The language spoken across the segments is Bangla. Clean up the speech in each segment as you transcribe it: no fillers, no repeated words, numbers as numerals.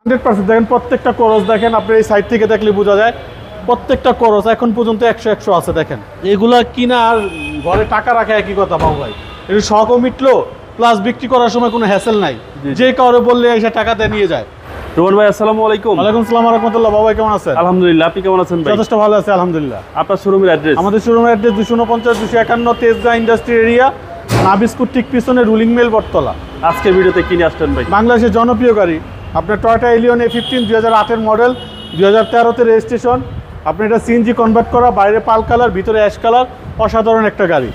100% দেখেন, প্রত্যেকটা করস দেখেন, আপনি এই সাইড থেকে দেখলে বোঝা যায় প্রত্যেকটা করস এখন পর্যন্ত 100 আছে। দেখেন এগুলা কিনা আর ঘরে টাকা রাখা একই কথা বাবু ভাই, একটু শখও মিটলো, প্লাস বিক্রি করার সময় কোনো হ্যাসেল নাই। যে কাউরে বললে এসে টাকাতে নিয়ে যায়। রোমান ভাই আসসালামু আলাইকুম। ওয়ালাইকুম আসসালাম ওয়া রাহমাতুল্লাহ। বাবা কেমন আছেন? আলহামদুলিল্লাহ, আপনি কেমন আছেন ভাই? যথেষ্ট ভালো আছে আলহামদুলিল্লাহ। আপনার শোরুমের অ্যাড্রেস? আমাদের শোরুমের অ্যাড্রেস 249 251 তেজগাঁ ইন্ডাস্ট্রি এরিয়া, নাবিস্কুট ঠিক পিছনে রুলিং মিল বটতলা। আজকে ভিডিওতে কি নিয়ে আসছেন ভাই? বাংলাদেশের জনপ্রিয় গাড়ি আপনার Toyota Allion A15 2008 model, 2013 registration. আপনি এটা সিএনজি কনভার্ট করা, বাইরে পাল কালার ভিতরে অ্যাশ কালার, অসাধারণ একটা গাড়ি।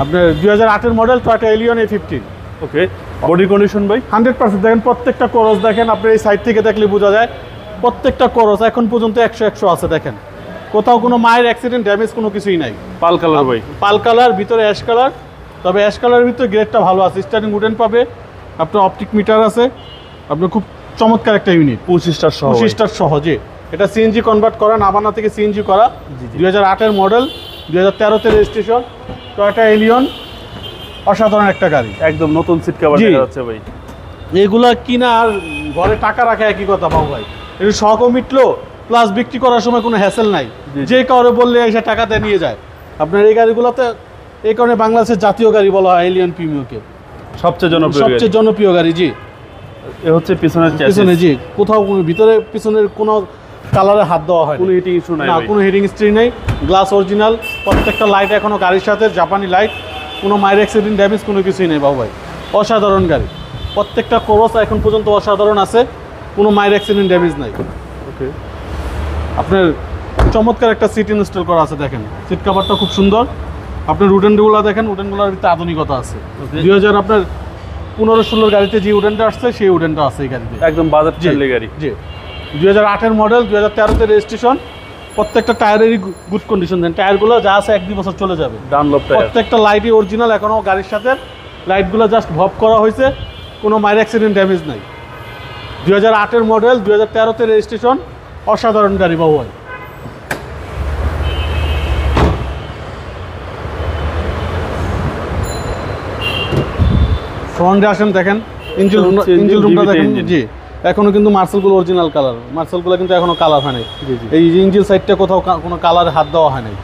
আপনার 2008 মডেল টয়োটা এলিয়ন A15। ওকে, বডি কন্ডিশন ভাই? 100% দেখেন, প্রত্যেকটা করস দেখেন, আপনি এই সাইড থেকে দেখলে বোঝা যায় প্রত্যেকটা করস এখন পর্যন্ত 100 আছে। দেখেন কোথাও কোনো মায়ের অ্যাক্সিডেন্ট ড্যামেজ কোনো কিছুই নাই। পাল কালার ভাই? পাল কালার ভিতরে অ্যাশ কালার, তবে অ্যাশ কালারের ভিতরে গ্রেডটা ভালো আছে। স্টার্টিং উডেন পাবে, আপনার অপটিক মিটার আছে, আপনার খুব চমৎকার একটা ইউনিট। 25 স্টার সহজে এটা সিএনজি কনভার্ট করা, নাবানা থেকে সিএনজি করা, 2008 মডেল, 2013 রেজিস্ট্রেশন, টয়োটা এলিয়ন। অসাধারণ একটা গাড়ি, একদম নতুন সিট কভার দেখা যাচ্ছে ভাই। এগুলা কিনা আর ঘরে টাকা রাখা একই কথা বাবু ভাই, একটু শখও মিটলো, প্লাস বিক্রি করার সময় কোনো হ্যাসেল নাই। যে কাউরে বললে এসে টাকাতে নিয়ে যায়। আপনার এই গাড়িগুলোতে এই কারণে বাংলাদেশের জাতীয় গাড়ি বলা হয় এলিয়ন প্রিমিয়মকে, সবচেয়ে জনপ্রিয় গাড়ি। জি, এ হচ্ছে পিছনের পিছনে, জি, কোথাও ভিতরে পিছনের কোনো কালারে হাত দেওয়া হয় কোনো হিটিং ইস্যু নাই না, কোনো হিটিং স্ট্রি নেই, গ্লাস অরিজিনাল, প্রত্যেকটা লাইট এখনো গাড়ির সাথে জাপানি লাইট, কোনো মাইর অ্যাক্সিডেন্ট ড্যামেজ কোনো কিছুই নেই বাবু ভাই। অসাধারণ গাড়ি, প্রত্যেকটা করস এখন পর্যন্ত অসাধারণ আছে, কোনো মাইর অ্যাক্সিডেন্ট ড্যামেজ নাই। ওকে, আপনার চমৎকার একটা সিট ইনস্টল করা আছে। দেখেন সিট কভারটা খুব সুন্দর। আপনার উডেনগুলো দেখেন, উডেনগুলোর ভিতরে আধুনিকতা আছে। 2000 আপনার 15-16 গাড়িতে যে উডেনটা আসছে সেই উডেনটা আছে এই গাড়িতে, একদম বাজার ফ্রেন্ডলি গাড়ি। জি, 2008 মডেল, 2013 রেজিস্ট্রেশন। প্রত্যেকটা টায়ারেরই গুড কন্ডিশন। দেন টায়ারগুলো যা আছে 1-2 বছর চলে যাবে। ডানলপ টায়ার, প্রত্যেকটা লাইটই অরিজিনাল, এখনও গাড়ির সাথে লাইটগুলো জাস্ট ভব করা হয়েছে, কোনো মাইর অ্যাক্সিডেন্ট ড্যামেজ নাই। 2008 মডেল, 2013 রেজিস্ট্রেশন। অসাধারণ গাড়ি বাবু ভাই। ফ্রন্টে আসেন, দেখেন ইঞ্জিন রুমটা দেখেন। জি, এখনো কিন্তু মার্সেলগুলো অরিজিনাল কালার, মার্সেলগুলো কিন্তু এখনো কালার হয় নাই। এই ইঞ্জিন সাইডটা কোথাও কোনো কালারে হাত দেওয়া হয় নাই,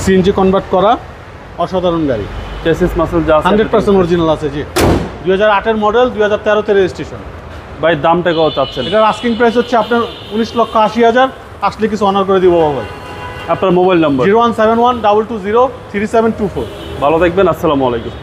সিএনজি কনভার্ট করা, অসাধারণ গাড়ি। চেসিস মাসেল যা 100% অরিজিনাল আছে। জি, 2008 মডেল, 2013 রেজিস্ট্রেশন। ভাই দামটা কত চাচ্ছেন? এটার আস্কিং প্রাইস হচ্ছে আপনার 19,80,000। আসলে কিছু অনার করে দিব বাবা ভাই। আপনার মোবাইল নাম্বার? 0171 220 3724। ভালো থাকবেন, আসসালামু আলাইকুম।